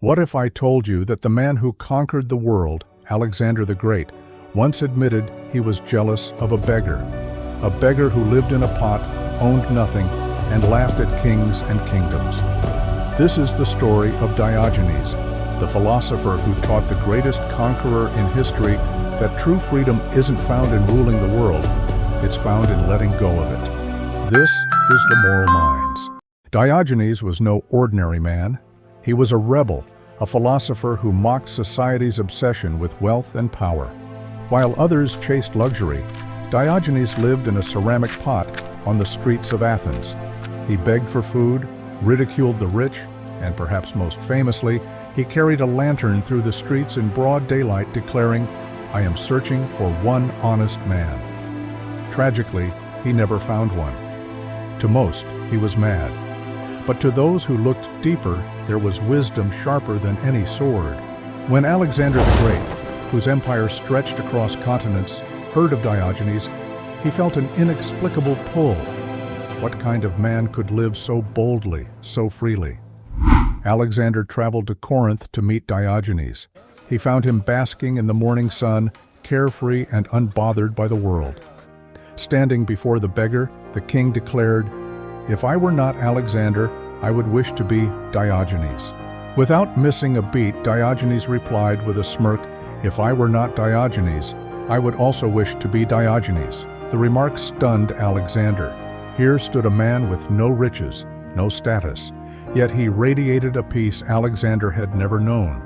What if I told you that the man who conquered the world, Alexander the Great, once admitted he was jealous of a beggar who lived in a pot, owned nothing, and laughed at kings and kingdoms? This is the story of Diogenes, the philosopher who taught the greatest conqueror in history that true freedom isn't found in ruling the world, it's found in letting go of it. This is the Moral Minds. Diogenes was no ordinary man. He was a rebel, a philosopher who mocked society's obsession with wealth and power. While others chased luxury, Diogenes lived in a ceramic pot on the streets of Athens. He begged for food, ridiculed the rich, and perhaps most famously, he carried a lantern through the streets in broad daylight declaring, "I am searching for one honest man." Tragically, he never found one. To most, he was mad. But to those who looked deeper, there was wisdom sharper than any sword. When Alexander the Great, whose empire stretched across continents, heard of Diogenes, he felt an inexplicable pull. What kind of man could live so boldly, so freely? Alexander traveled to Corinth to meet Diogenes. He found him basking in the morning sun, carefree and unbothered by the world. Standing before the beggar, the king declared, "If I were not Alexander, I would wish to be Diogenes." Without missing a beat, Diogenes replied with a smirk, "If I were not Diogenes, I would also wish to be Diogenes." The remark stunned Alexander. Here stood a man with no riches, no status, yet he radiated a peace Alexander had never known.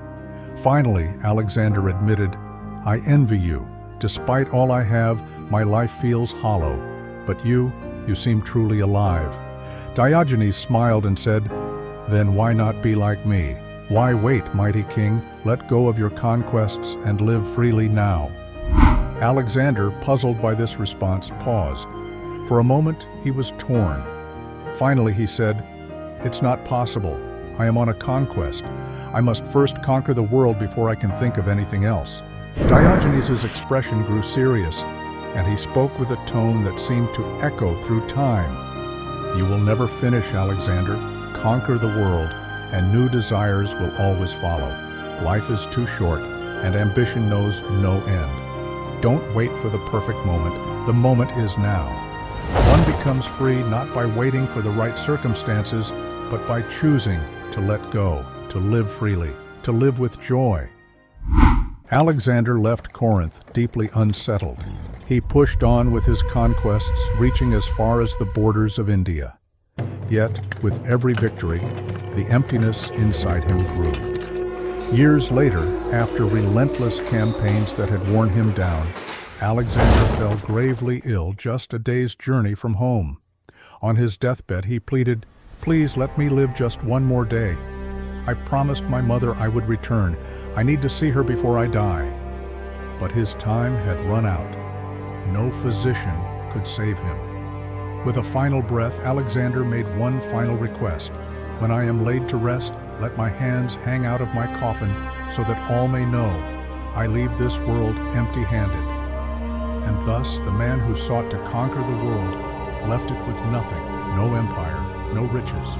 Finally, Alexander admitted, "I envy you. Despite all I have, my life feels hollow. But you seem truly alive." Diogenes smiled and said, "Then why not be like me? Why wait, mighty king? Let go of your conquests and live freely now." Alexander, puzzled by this response, paused. For a moment, he was torn. Finally, he said, "It's not possible. I am on a conquest. I must first conquer the world before I can think of anything else." Diogenes' expression grew serious, and he spoke with a tone that seemed to echo through time. "You will never finish, Alexander. Conquer the world, and new desires will always follow. Life is too short, and ambition knows no end. Don't wait for the perfect moment. The moment is now. One becomes free not by waiting for the right circumstances, but by choosing to let go, to live freely, to live with joy." Alexander left Corinth deeply unsettled. He pushed on with his conquests, reaching as far as the borders of India. Yet, with every victory, the emptiness inside him grew. Years later, after relentless campaigns that had worn him down, Alexander fell gravely ill just a day's journey from home. On his deathbed, he pleaded, "Please let me live just one more day. I promised my mother I would return. I need to see her before I die." But his time had run out. No physician could save him. With a final breath, Alexander made one final request. "When I am laid to rest, let my hands hang out of my coffin so that all may know I leave this world empty-handed." And thus, the man who sought to conquer the world left it with nothing, no empire, no riches,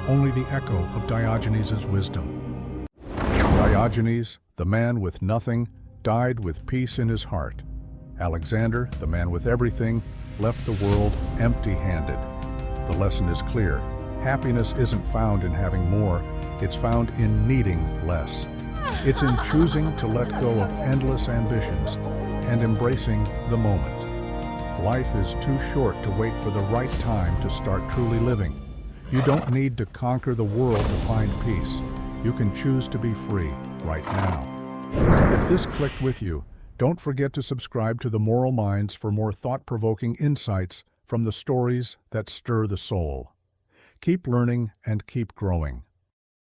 only the echo of Diogenes' wisdom. Diogenes, the man with nothing, died with peace in his heart. Alexander, the man with everything, left the world empty-handed. The lesson is clear. Happiness isn't found in having more, it's found in needing less. It's in choosing to let go of endless ambitions and embracing the moment. Life is too short to wait for the right time to start truly living. You don't need to conquer the world to find peace. You can choose to be free right now. If this clicked with you, don't forget to subscribe to the Moral Minds for more thought-provoking insights from the stories that stir the soul. Keep learning and keep growing.